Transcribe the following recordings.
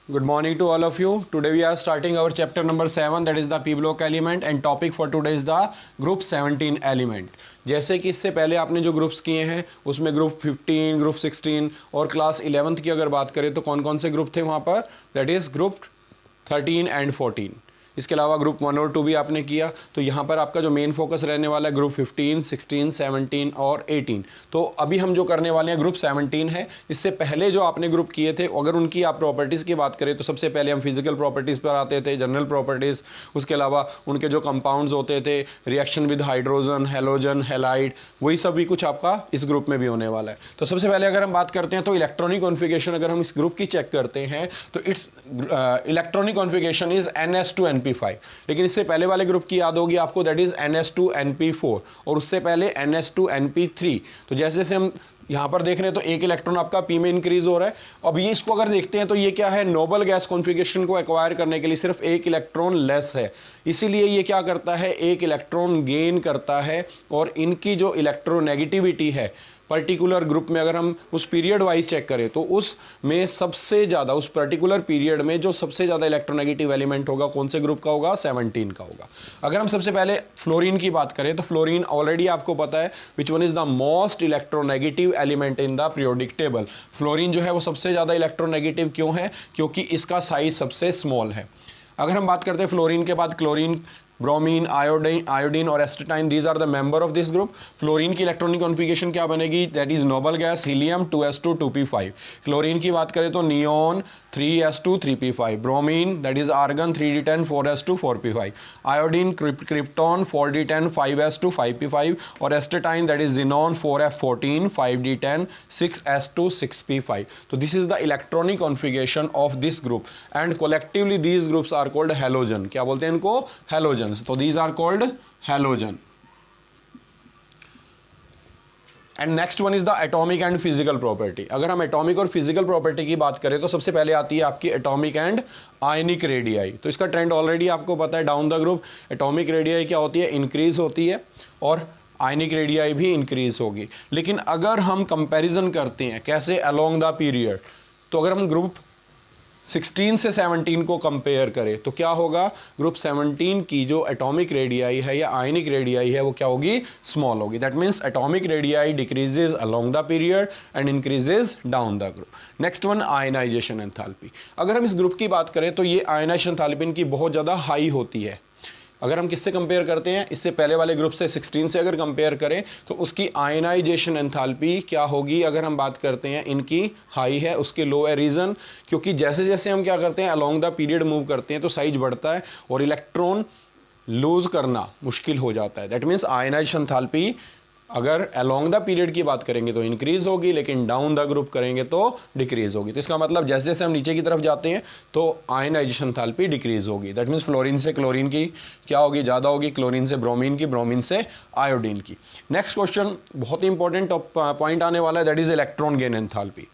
Good morning to all of you. Today we are starting our chapter number 7, that is the p block element, and topic for today is the group 17 element. जैसे कि इससे पहले आपने जो groups किए हैं उसमें group 15, group 16 और क्लास 11th की अगर बात करें तो कौन कौन से ग्रुप थे वहाँ पर, दैट इज़ ग्रुप 13 एंड 14. इसके अलावा ग्रुप 1 और 2 भी आपने किया. तो यहाँ पर आपका जो मेन फोकस रहने वाला है ग्रुप 15, 16, 17 और 18. तो अभी हम जो करने वाले हैं ग्रुप 17 है. इससे पहले जो आपने ग्रुप किए थे अगर उनकी आप प्रॉपर्टीज़ की बात करें तो सबसे पहले हम फिजिकल प्रॉपर्टीज़ पर आते थे, जनरल प्रॉपर्टीज़. उसके अलावा उनके जो कंपाउंड्स होते थे, reaction with hydrogen, halogen, halide, वही सभी कुछ आपका इस ग्रुप में भी होने वाला है. तो सबसे पहले अगर हम बात करते हैं तो इलेक्ट्रॉनिक कॉन्फ़िगरेशन अगर हम इस ग्रुप की चेक करते हैं तो it's electronic configuration is NS2 NP5. लेकिन इससे पहले वाले ग्रुप की याद होगी आपको, दैट इज NS2 NP4 और उससे पहले NS2 NP3. तो जैसे जैसे हम यहाँ पर देख रहे हैं तो एक इलेक्ट्रॉन आपका पी में इंक्रीज हो रहा है. अब ये इसको अगर देखते हैं तो ये क्या है, नोबल गैस कॉन्फ़िगरेशन को एक्वायर करने के लिए सिर्फ एक इलेक्ट्रॉन लेस है, इसीलिए ये क्या करता है, एक इलेक्ट्रॉन गेन करता है. और इनकी जो इलेक्ट्रोनेगेटिविटी है पर्टिकुलर ग्रुप में अगर हम उस पीरियड वाइज चेक करें तो उसमें सबसे ज़्यादा, उस पर्टिकुलर पीरियड में जो सबसे ज़्यादा इलेक्ट्रोनेगेटिव एलिमेंट होगा कौन से ग्रुप का होगा, 17 का होगा. अगर हम सबसे पहले फ्लोरीन की बात करें तो फ्लोरीन ऑलरेडी आपको पता है विच one is the most electronegative element in the periodic table. Fluorine जो है वो सबसे ज़्यादा इलेक्ट्रोनेगेटिव क्यों है, क्योंकि इसका साइज सबसे स्मॉल है. अगर हम बात करते हैं फ्लोरीन के बाद क्लोरीन, ब्रोमीन, आयोडीन और astatine, these are the member of this group. Fluorine की इलेक्ट्रॉनिक कॉन्फ़िगरेशन क्या बनेगी, that is noble gas helium 2s2 2p5. Chlorine की बात करें तो neon 3s2 3p5. Bromine that is argon 3d10 4s2 4p5. Iodine krypton 4d10 5s2 5p5 और astatine that is xenon 4f14 5d10 6s2 6p5. तो this is the electronic configuration of this group and collectively these groups are called halogen. क्या बोलते हैं इनको, halogen. तो these are called halogen. And next one is the atomic and physical property. अगर हम atomic और physical property की बात करें तो सबसे पहले आती है आपकी एटॉमिक एंड आयनिक रेडियाई. तो इसका ट्रेंड ऑलरेडी आपको पता है down the group. Atomic radii क्या होती है, इंक्रीज होती है और आयनिक रेडियाई भी इंक्रीज होगी. लेकिन अगर हम कंपैरिजन करते हैं कैसे अलोंग द पीरियड, तो अगर हम ग्रुप 16 से 17 को कंपेयर करें तो क्या होगा, ग्रुप 17 की जो एटॉमिक रेडियाई है या आयनिक रेडियाई है वो क्या होगी, स्मॉल होगी. That means atomic radii decreases along the period and increases down the group. Next one ionization enthalpy. अगर हम इस ग्रुप की बात करें तो ये आयनाइजेशन एंथैल्पी इनकी बहुत ज़्यादा हाई होती है. अगर हम किससे कंपेयर करते हैं, इससे पहले वाले ग्रुप से 16 से अगर कंपेयर करें तो उसकी आयनाइजेशन एंथैल्पी क्या होगी, अगर हम बात करते हैं इनकी हाई है, उसके लो है. रीज़न क्योंकि जैसे जैसे हम क्या करते हैं अलोंग द पीरियड मूव करते हैं तो साइज बढ़ता है और इलेक्ट्रॉन लूज करना मुश्किल हो जाता है. दैट मीन्स आयनाइजेशन एंथैल्पी अगर अलोंग द पीरियड की बात करेंगे तो इंक्रीज होगी, लेकिन डाउन द ग्रुप करेंगे तो डिक्रीज होगी. तो इसका मतलब जैसे जैसे हम नीचे की तरफ जाते हैं तो आयनाइजेशन एंथैल्पी डिक्रीज होगी. दैट मीन्स फ्लोरीन से क्लोरीन की क्या होगी, ज़्यादा होगी, क्लोरीन से ब्रोमीन की, ब्रोमीन से आयोडीन की. नेक्स्ट क्वेश्चन बहुत ही इंपॉर्टेंट पॉइंट आने वाला है, that is electron gain enthalpy.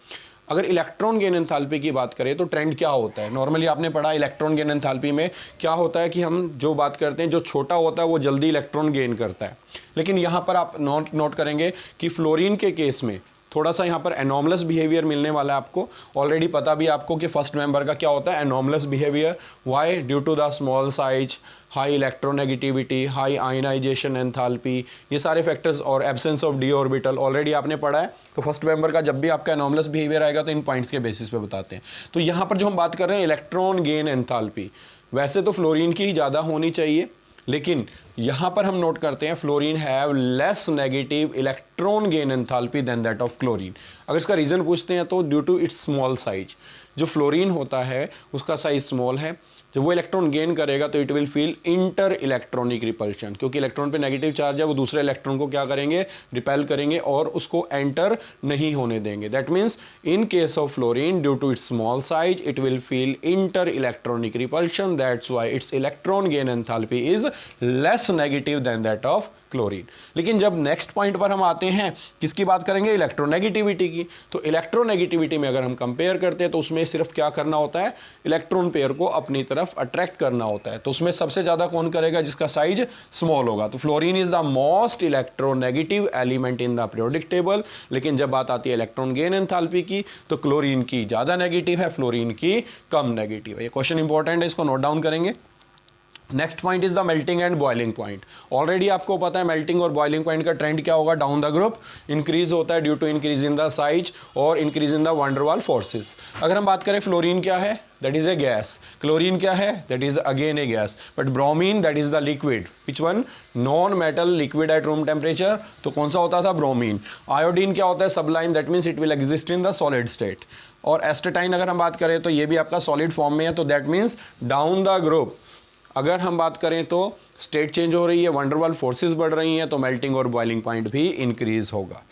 अगर इलेक्ट्रॉन गेन एंथैल्पी की बात करें तो ट्रेंड क्या होता है, नॉर्मली आपने पढ़ा इलेक्ट्रॉन गेन एंथैल्पी में क्या होता है कि हम जो बात करते हैं जो छोटा होता है वो जल्दी इलेक्ट्रॉन गेन करता है. लेकिन यहाँ पर आप नोट करेंगे कि फ्लोरीन के केस में थोड़ा सा यहाँ पर एनॉमलस बिहेवियर मिलने वाला है आपको. ऑलरेडी पता भी आपको कि फर्स्ट मेंबर का क्या होता है, anomalous behaviour. Why, due to the small size, high electronegativity, high ionisation enthalpy, ये सारे फैक्टर्स और absence of D orbital already आपने पढ़ा है. तो फर्स्ट मेंबर का जब भी आपका एनॉमलस बिहेवियर आएगा तो इन पॉइंट्स के बेसिस पे बताते हैं. तो यहाँ पर जो हम बात कर रहे हैं इलेक्ट्रॉन गेन एंथैल्पी, वैसे तो फ्लोरीन की ज़्यादा होनी चाहिए, लेकिन यहाँ पर हम नोट करते हैं fluorine have less negative electron gain enthalpy than that of chlorine. अगर इसका रीज़न पूछते हैं तो due to its small size. जो फ्लोरीन होता है उसका साइज स्मॉल है, जब वो इलेक्ट्रॉन गेन करेगा तो it will feel inter electronic repulsion, क्योंकि इलेक्ट्रॉन पे नेगेटिव चार्ज है, वो दूसरे इलेक्ट्रॉन को क्या करेंगे, रिपेल करेंगे और उसको एंटर नहीं होने देंगे. That means in case of fluorine due to its small size it will feel inter electronic repulsion. That's why its electron gain enthalpy is less negative than that of chlorine. लेकिन जब next point पर हम आते हैं, किसकी बात करेंगे, electronegativity की। तो इलेक्ट्रोनेगेटिविटी में अगर हम कंपेयर करते हैं तो उसमें सिर्फ क्या करना होता है, इलेक्ट्रॉन पेयर को अपनी तरफ अट्रैक्ट करना होता है। तो उसमें सबसे ज़्यादा कौन करेगा, जिसका साइज स्मॉल होगा। तो fluorine is the most electronegative element in the periodic table. लेकिन जब बात आती है इलेक्ट्रॉन गेन एंथैल्पी की, तो क्लोरीन की ज़्यादा नेगेटिव है, फ्लोरीन की कम नेगेटिव है। ये क्वेश्चन इंपॉर्टेंट है, इसको नोट डाउन करेंगे। Next point is the melting and boiling point. Already आपको पता है मेल्टिंग और बॉइलिंग पॉइंट का ट्रेंड क्या होगा, डाउन द ग्रुप इंक्रीज होता है due to increase in the size और increase in the van der Waals forces. अगर हम बात करें फ्लोरीन क्या है, that is a gas. Chlorine क्या है, that is again A gas. But bromine that is the liquid, which one, non metal liquid at room temperature. तो कौन सा होता था, ब्रोमीन। आयोडीन क्या होता है, सबलाइन, that means it will exist in the solid state. और एस्टेटाइन अगर हम बात करें तो ये भी आपका सॉलिड फॉर्म में है, तो that means down the group अगर हम बात करें तो स्टेट चेंज हो रही है, वैन डर वाल फोर्सेस बढ़ रही हैं, तो मेल्टिंग और बॉइलिंग पॉइंट भी इंक्रीज होगा।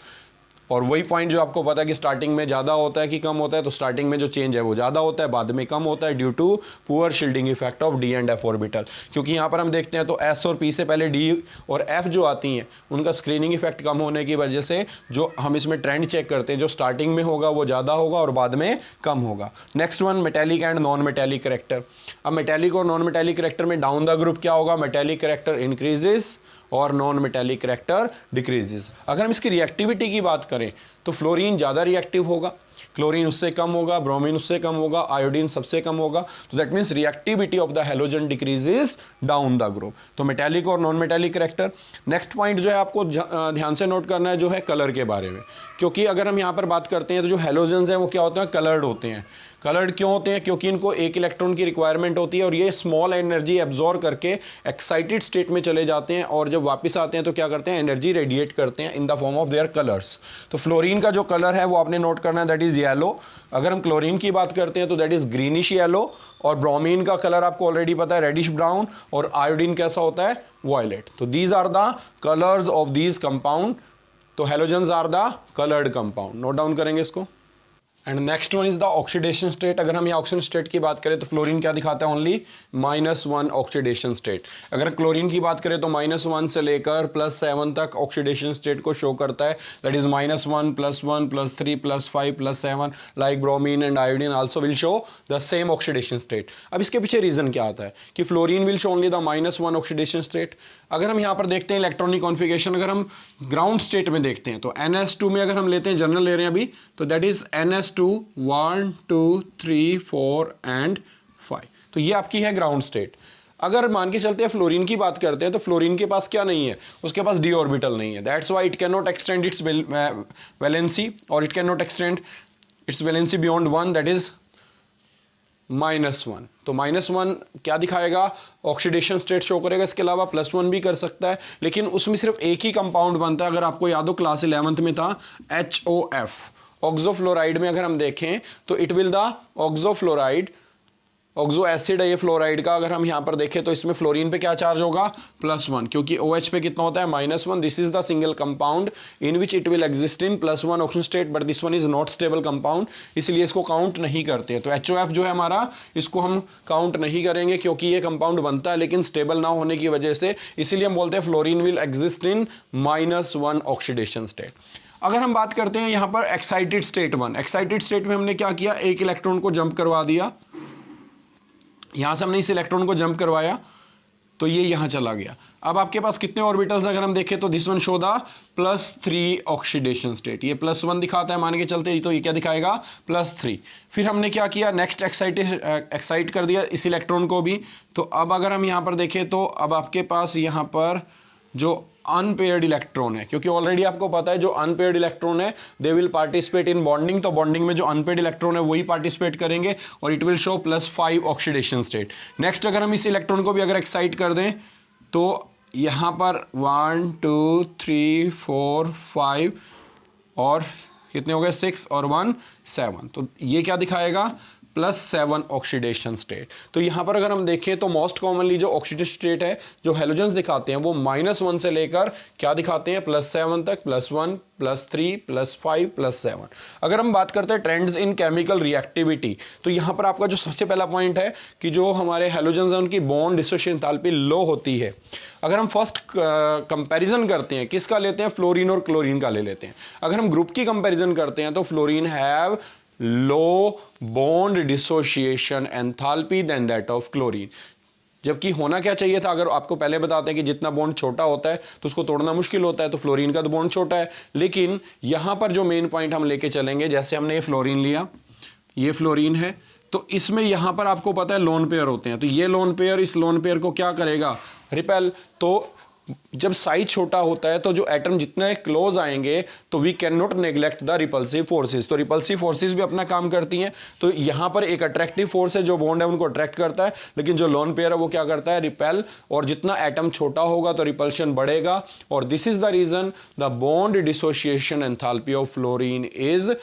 और वही पॉइंट जो आपको पता है कि स्टार्टिंग में ज़्यादा होता है कि कम होता है, तो स्टार्टिंग में जो चेंज है वो ज़्यादा होता है, बाद में कम होता है due to poor shielding effect of d and f orbital. क्योंकि यहाँ पर हम देखते हैं तो एस और पी से पहले डी और एफ जो आती हैं, उनका स्क्रीनिंग इफेक्ट कम होने की वजह से जो हम इसमें ट्रेंड चेक करते हैं, जो स्टार्टिंग में होगा वो ज़्यादा होगा और बाद में कम होगा। Next one, metallic and non metallic character. अब मेटेलिक और नॉन मेटेलिक करेक्टर में डाउन द ग्रुप क्या होगा, मेटेलिक करेक्टर इंक्रीजेस और नॉन मेटेलिक करेक्टर डिक्रीजेस। अगर हम इसकी रिएक्टिविटी की बात करें तो फ्लोरीन ज़्यादा रिएक्टिव होगा, क्लोरीन उससे कम होगा, ब्रोमीन उससे कम होगा, आयोडीन सबसे कम होगा। तो that means reactivity of the halogen decreases down the group. तो मेटेलिक और non metallic character. Next point जो है आपको ध्यान से नोट करना है, जो है कलर के बारे में। क्योंकि अगर हम यहाँ पर बात करते हैं तो जो हैलोजन्स हैं वो क्या होते हैं, कलर्ड होते हैं। कलर्ड क्यों होते हैं, क्योंकि इनको एक इलेक्ट्रॉन की रिक्वायरमेंट होती है और ये स्मॉल एनर्जी एब्जॉर्ब करके एक्साइटेड स्टेट में चले जाते हैं और जब वापस आते हैं तो क्या करते हैं, एनर्जी रेडिएट करते हैं in the form of their colours. तो फ्लोरीन का जो कलर है वो आपने नोट करना है, दैट इज येलो। अगर हम क्लोरीन की बात करते हैं तो दैट इज ग्रीनिश येलो। और ब्रोमीन का कलर आपको ऑलरेडी पता है, रेडिश ब्राउन। और आयोडीन कैसा होता है, वॉयलेट। तो these are the colours of these compound. तो halogens are the coloured compound. Note down करेंगे इसको। And next one is the oxidation state. अगर हम यहाँ ऑक्सीजन स्टेट की बात करें तो फ्लोरीन क्या दिखाता है, ओनली -1 ऑक्सीडेशन स्टेट। अगर क्लोरीन की बात करें तो -1 से लेकर +7 तक ऑक्सीडेशन स्टेट को शो करता है, that is -1 +1 +3 +5 +7। Like bromine and iodine also will show the same oxidation state. अब इसके पीछे रीजन क्या आता है कि fluorine will show only the -1 oxidation state. अगर हम यहाँ पर देखते हैं इलेक्ट्रॉनिक कॉन्फ़िगरेशन, अगर हम ग्राउंड स्टेट में देखते हैं तो NS2 में अगर हम लेते हैं, जनरल ले रहे हैं अभी, तो दैट इज NS2 1 2 3 4 एंड 5। तो ये आपकी है ग्राउंड स्टेट। अगर मान के चलते हैं फ्लोरीन की बात करते हैं तो फ्लोरीन के पास क्या नहीं है, उसके पास डी ऑर्बिटल नहीं है। That's why it can not extend its valency और it can not extend its valency beyond 1, that is -1। तो -1 क्या दिखाएगा, ऑक्सीडेशन स्टेट शो करेगा। इसके अलावा +1 भी कर सकता है, लेकिन उसमें सिर्फ एक ही कंपाउंड बनता है। अगर आपको याद हो क्लास 11th में था HOF। ऑक्सोफ्लोराइड में अगर हम देखें तो it will the oxofluoride, oxo acid है ये फ्लोराइड का। अगर हम यहाँ पर देखें तो इसमें फ्लोरीन पे क्या चार्ज होगा, +1, क्योंकि OH पे कितना होता है, -1। This is the single compound in which it will exist in +1 oxygen state, but this one is not stable compound, इसलिए इसको काउंट नहीं करते। तो HOF जो है हमारा, इसको हम काउंट नहीं करेंगे क्योंकि ये कंपाउंड बनता है लेकिन स्टेबल ना होने की वजह से, इसीलिए हम बोलते हैं fluorine will exist in -1 oxidation state. अगर हम बात करते हैं यहाँ पर एक्साइटेड स्टेट 1, एक्साइटेड स्टेट में हमने क्या किया, एक इलेक्ट्रॉन को जंप करवा दिया, यहां से हमने इस इलेक्ट्रॉन को जंप करवाया तो ये यहां चला गया। अब आपके पास कितने ऑर्बिटल्स अगर हम देखें तो this one show the +3 oxidation state. ये +1 दिखाता है मान के चलते, तो ये क्या दिखाएगा, +3। फिर हमने क्या किया, नेक्स्ट एक्साइट कर दिया इस इलेक्ट्रॉन को भी। तो अब अगर हम यहाँ पर देखें तो अब आपके पास यहाँ पर जो अनपेयर्ड इलेक्ट्रॉन है, क्योंकि ऑलरेडी आपको पता है जो अनपेयर्ड इलेक्ट्रॉन है they will participate in bonding. तो बॉन्डिंग में जो अनपेयर्ड इलेक्ट्रॉन है वही पार्टिसिपेट करेंगे और it will show +5 oxidation state. Next अगर हम इस इलेक्ट्रॉन को भी अगर एक्साइट कर दें तो यहाँ पर 1 2 3 4 5 और कितने हो गए, 6 और 1 7। तो ये क्या दिखाएगा, +7 ऑक्सीडेशन स्टेट। तो यहाँ पर अगर हम देखें तो मोस्ट कॉमनली जो ऑक्सीडेशन स्टेट है जो हेलोजेंस दिखाते हैं वो -1 से लेकर क्या दिखाते हैं +7 तक, +1 +3 +5 +7। अगर हम बात करते हैं ट्रेंड्स इन केमिकल रिएक्टिविटी, तो यहाँ पर आपका जो सबसे पहला पॉइंट है कि जो हमारे हेलोजेंस हैं उनकी बॉन्ड डिसोसिएशन एंथैल्पी लो होती है। अगर हम फर्स्ट कंपैरिजन करते हैं किसका लेते हैं, फ्लोरीन और क्लोरीन का ले लेते हैं। अगर हम ग्रुप की कंपैरिजन करते हैं तो fluorine have low bond dissociation enthalpy than that of chlorine. जबकि होना क्या चाहिए था, अगर आपको पहले बताते हैं कि जितना बॉन्ड छोटा होता है तो उसको तोड़ना मुश्किल होता है, तो फ्लोरीन का तो बॉन्ड छोटा है। लेकिन यहां पर जो मेन पॉइंट हम लेके चलेंगे, जैसे हमने ये फ्लोरीन लिया, ये फ्लोरीन है, तो इसमें यहां पर आपको पता है लोन पेयर होते हैं, तो ये लोन पेयर इस लोन पेयर को क्या करेगा, रिपेल। तो जब साइज छोटा होता है तो जो एटम जितने क्लोज आएंगे तो we can not neglect the repulsive forces. तो रिपल्सिव फोर्सेस भी अपना काम करती हैं। तो यहां पर एक अट्रैक्टिव फोर्स है जो बॉन्ड है उनको अट्रैक्ट करता है, लेकिन जो लोन पेयर है वो क्या करता है, रिपेल। और जितना एटम छोटा होगा तो रिपल्शन बढ़ेगा। और this is the reason the bond dissociation enthalpy of fluorine is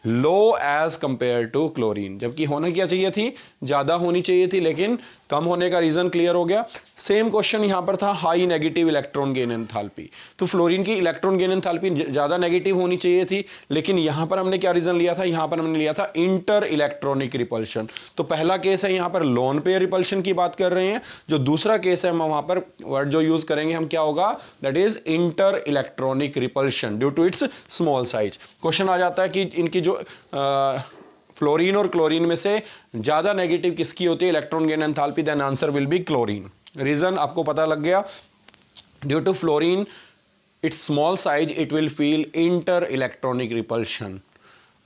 low as compare to chlorine. जबकि होना क्या चाहिए थी, ज्यादा होनी चाहिए थी, लेकिन कम होने का रीजन क्लियर हो गया। सेम क्वेश्चन यहां पर था high negative electron gain enthalpy. तो फ्लोरीन की इलेक्ट्रॉन गेन एंथैल्पी ज्यादा नेगेटिव होनी चाहिए थी, लेकिन यहां पर हमने क्या रीजन लिया था, यहां पर हमने लिया था इंटर इलेक्ट्रॉनिक रिपल्शन। तो पहला केस है यहां पर लोन पेयर रिपल्शन की बात कर रहे हैं। जो दूसरा केस है हम वहां पर वर्ड जो यूज करेंगे हम क्या होगा, that is inter electronic repulsion due to its small size. Question आ जाता है कि इनकी जो फ्लोरीन और क्लोरीन में से ज्यादा नेगेटिव किसकी होती है electron gain enthalpy, then answer will be chlorine. Reason आपको पता लग गया, due to fluorine its small size it will feel inter electronic repulsion.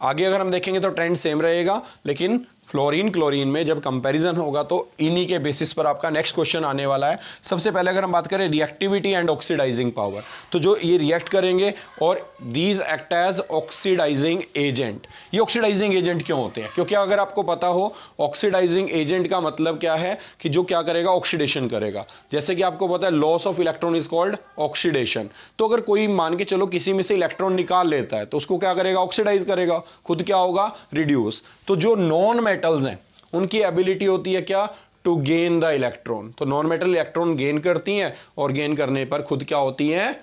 आगे अगर हम देखेंगे तो ट्रेंड सेम रहेगा, लेकिन फ्लोरीन क्लोरीन में जब कंपैरिजन होगा तो इन्हीं के बेसिस पर आपका नेक्स्ट क्वेश्चन आने वाला है। सबसे पहले अगर हम बात करें रिएक्टिविटी एंड ऑक्सीडाइजिंग पावर, तो जो ये रिएक्ट करेंगे और these act as oxidising agent. ये ऑक्सीडाइजिंग एजेंट क्यों होते हैं, क्योंकि अगर आपको पता हो ऑक्सीडाइजिंग एजेंट का मतलब क्या है कि जो क्या करेगा, ऑक्सीडेशन करेगा। जैसे कि आपको पता है loss of electron is called oxidation. तो अगर कोई मान के चलो किसी में से इलेक्ट्रॉन निकाल लेता है तो उसको क्या करेगा, ऑक्सीडाइज करेगा, खुद क्या होगा, रिड्यूस। तो जो नॉन मेटल्स हैं उनकी एबिलिटी होती है क्या, टू गेन द इलेक्ट्रॉन। तो नॉन मेटल इलेक्ट्रॉन गेन करती हैं और गेन करने पर खुद क्या होती हैं,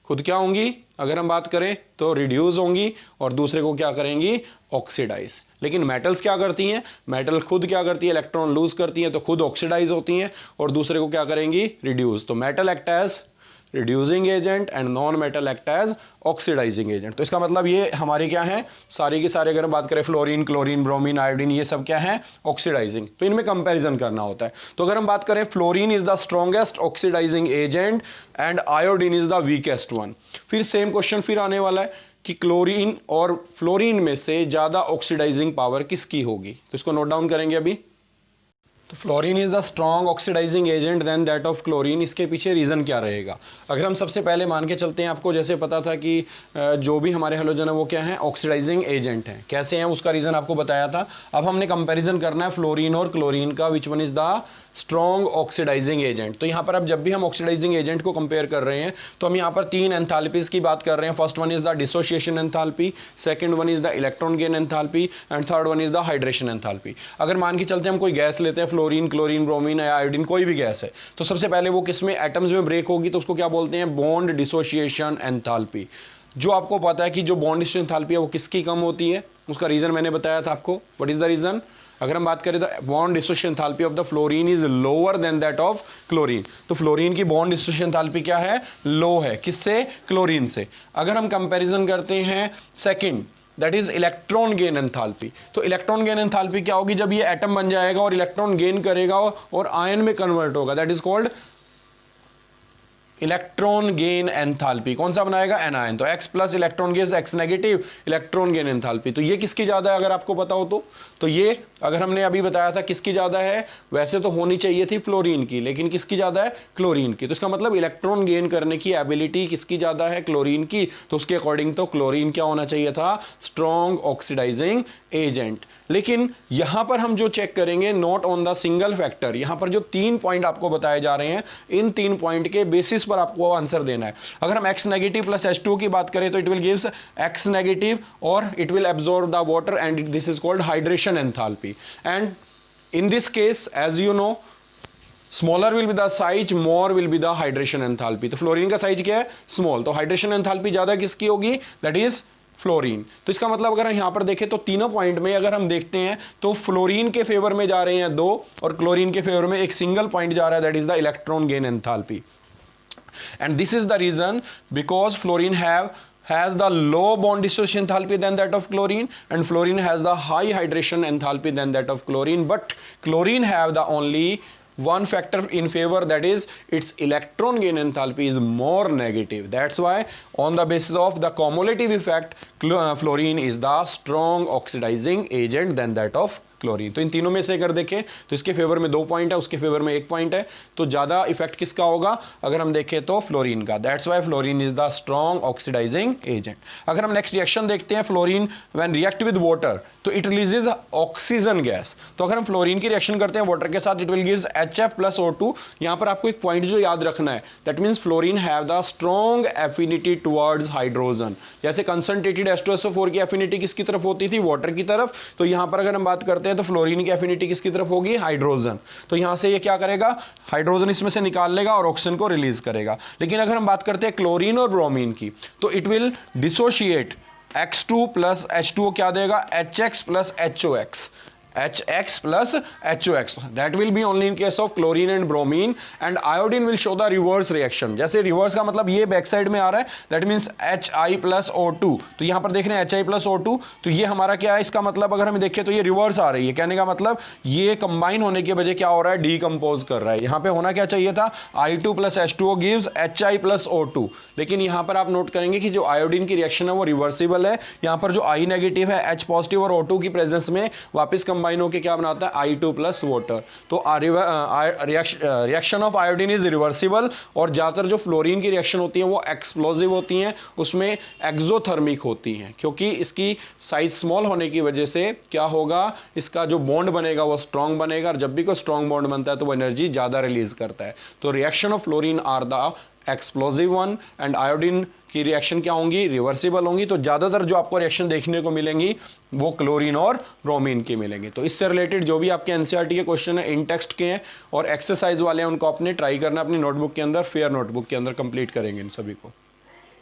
खुद क्या होंगी, अगर हम बात करें तो रिड्यूस होंगी और दूसरे को क्या करेंगी, ऑक्सीडाइज। लेकिन मेटल्स क्या करती हैं, मेटल खुद क्या करती है, इलेक्ट्रॉन लूज करती हैं तो खुद ऑक्सीडाइज होती हैं और दूसरे को क्या करेंगी, रिड्यूस। तो metal act as reducing agent and non metal act as oxidising agent. तो इसका मतलब ये हमारे क्या है, सारे के सारे अगर हम बात करें फ्लोरीन क्लोरीन ब्रोमीन आयोडीन, ये सब क्या है, ऑक्सीडाइजिंग। तो इनमें कंपैरिजन करना होता है। तो अगर हम बात करें fluorine is the strongest oxidising agent and iodine is the weakest one. फिर सेम क्वेश्चन फिर आने वाला है कि क्लोरीन और फ्लोरीन में से ज्यादा ऑक्सीडाइजिंग पावर किसकी होगी। तो इसको नोट डाउन करेंगे अभी। तो fluorine is the strong oxidising agent than that of chlorine. इसके पीछे रीज़न क्या रहेगा, अगर हम सबसे पहले मान के चलते हैं, आपको जैसे पता था कि जो भी हमारे हेलोजन है वो क्या है, ऑक्सीडाइजिंग एजेंट हैं। कैसे हैं उसका रीज़न आपको बताया था। अब हमने कंपैरिजन करना है फ्लोरीन और क्लोरीन का, which one is the strong oxidising agent. तो यहाँ पर अब जब भी हम ऑक्सीडाइजिंग एजेंट को कंपेयर कर रहे हैं तो हम यहाँ पर तीन एंथैल्पीज की बात कर रहे हैं। First one is the dissociation enthalpy, second one is the electron gain enthalpy and third one is the hydration enthalpy. अगर मान के चलते हम कोई गैस लेते हैं, फ्लोरीन क्लोरीन ब्रोमीन या आयोडीन, कोई भी गैस है, तो सबसे पहले वो किसमें एटम्स में ब्रेक होगी, तो उसको क्या बोलते हैं, बॉन्ड डिसोसिएशन एंथैल्पी। जो आपको पता है कि जो बॉन्ड डिसोसिएशन एंथैल्पी है वो किसकी कम होती है, उसका रीजन मैंने बताया था आपको। व्हाट इज द रीजन, अगर हम बात करें the bond dissociation enthalpy of the fluorine is lower than that of chlorine. तो फ्लोरीन की बॉन्ड डिसोसिएशन एंथैल्पी क्या है, लो है, किससे, क्लोरीन से। अगर हम कंपैरिजन करते हैं second, that is electron gain enthalpy. तो इलेक्ट्रॉन गेन एंथैल्पी क्या होगी, जब ये एटम बन जाएगा और इलेक्ट्रॉन गेन करेगा और आयन में कन्वर्ट होगा, that is called electron gain enthalpy. कौन सा बनाएगा, एनायन। तो X plus electron gain X negative, electron gain enthalpy. तो ये किसकी ज्यादा है अगर आपको पता हो तो ये अगर हमने अभी बताया था किसकी ज्यादा है, वैसे तो होनी चाहिए थी फ्लोरीन की, लेकिन किसकी ज्यादा है, क्लोरीन की। तो इसका मतलब इलेक्ट्रॉन गेन करने की एबिलिटी किसकी ज्यादा है, क्लोरीन की। तो उसके अकॉर्डिंग तो क्लोरीन क्या होना चाहिए था, स्ट्रॉन्ग ऑक्सीडाइजिंग एजेंट। लेकिन यहां पर हम जो चेक करेंगे not on the single factor, यहां पर जो 3 पॉइंट आपको बताए जा रहे हैं, इन 3 पॉइंट के बेसिस पर आपको आंसर देना है। अगर हम X नेगेटिव प्लस H2O की बात करें तो it will gives X negative और it will absorb the water and this is called hydration enthalpy. And in this case as you know smaller will be the size, more will be the hydration enthalpy. तो fluorine का size क्या है? Small, तो hydration enthalpy ज्यादा किसकी होगी? That is fluorine. तो इसका मतलब अगर हम यहां पर देखें तो तीनों पॉइंट में अगर हम देखते हैं तो फ्लोरीन के फेवर में जा रहे हैं 2 और क्लोरीन के फेवर में एक सिंगल पॉइंट जा रहा है, that is the electron gain enthalpy. And this is the reason because fluorine has the low bond dissociation enthalpy than that of chlorine, and fluorine has the high hydration enthalpy than that of chlorine, but chlorine have the only one factor in favor, that is its electron gain enthalpy is more negative. That's why on the basis of the cumulative effect fluorine is the strong oxidizing agent than that of chlorine. तो इन तीनों में से अगर देखें तो इसके favour में 2 point है, उसके फेवर में 1 पॉइंट है, तो ज्यादा इफेक्ट किसका होगा? अगर हम देखें तो फ्लोरीन का। That's why fluorine is the strong oxidising agent. अगर हम नेक्स्ट रिएक्शन देखते हैं, fluorine when react with water तो इट रिलीजेज ऑक्सीजन गैस। तो अगर हम फ्लोरीन की रिएक्शन करते हैं वाटर के साथ, इट विल गिव्स HF+O2। यहां पर आपको एक पॉइंट जो याद रखना है, that means fluorine have the strong affinity towards hydrogen. जैसे कंसंट्रेटेड H2SO4 की एफिनिटी किसकी तरफ होती थी? वाटर की तरफ। तो यहां पर अगर हम बात करते हैं तो फ्लोरीन की एफिनिटी किसकी तरफ होगी? हाइड्रोजन। तो यहां से ये क्या करेगा? हाइड्रोजन इसमें से निकाल लेगा और ऑक्सीजन को रिलीज करेगा। लेकिन अगर हम बात करते हैं क्लोरीन और ब्रोमीन की, तो it will dissociate X2 plus H2O क्या देगा? HX plus HOX। HX plus HOX, that will be only in case of chlorine and bromine, and iodine will show the reverse reaction। जैसे reverse का मतलब ये back side में आ रहा है, that means HI+O2। तो यहां पर देख रहे हैं HI+O2, तो ये हमारा क्या है? इसका मतलब अगर हम देखें तो ये रिवर्स आ रही है। कहने का मतलब ये कंबाइन होने के वजह क्या हो रहा है? डीकंपोज कर रहा है। यहां पे होना क्या चाहिए था? I2 plus H2O gives HI+O2। लेकिन यहां पर आप नोट करेंगे कि जो आयोडीन की रिएक्शन है वो रिवर्सिबल है। यहां पर जो I नेगेटिव है, H पॉजिटिव और O2 की प्रेजेंस में वापस कंबाइन होकर क्या बनाता है? I2 plus water. तो reaction of iodine is reversible. और ज्यादातर जो फ्लोरीन की रिएक्शन होती है वो एक्सप्लोजिव होती हैं, उसमें एक्सोथर्मिक होती हैं, क्योंकि इसकी साइज स्मॉल होने की वजह से क्या होगा? इसका जो बॉन्ड बनेगा वो स्ट्रॉन्ग बनेगा, और जब भी कोई स्ट्रॉन्ग बॉन्ड बनता है तो वो एनर्जी ज्यादा रिलीज करता है। तो reaction of fluorine are the explosive one, and iodine की रिएक्शन क्या होंगी? रिवर्सिबल होंगी। तो ज्यादातर जो आपको रिएक्शन देखने को मिलेंगी वो क्लोरीन और ब्रोमीन की मिलेंगी। तो इससे रिलेटेड जो भी आपके एनसीईआरटी के क्वेश्चन है, इन टेक्स्ट के हैं और एक्सरसाइज वाले हैं, उनको आपने ट्राई करना अपनी नोटबुक के अंदर, फेयर नोटबुक के अंदर कंप्लीट करेंगे इन सभी को।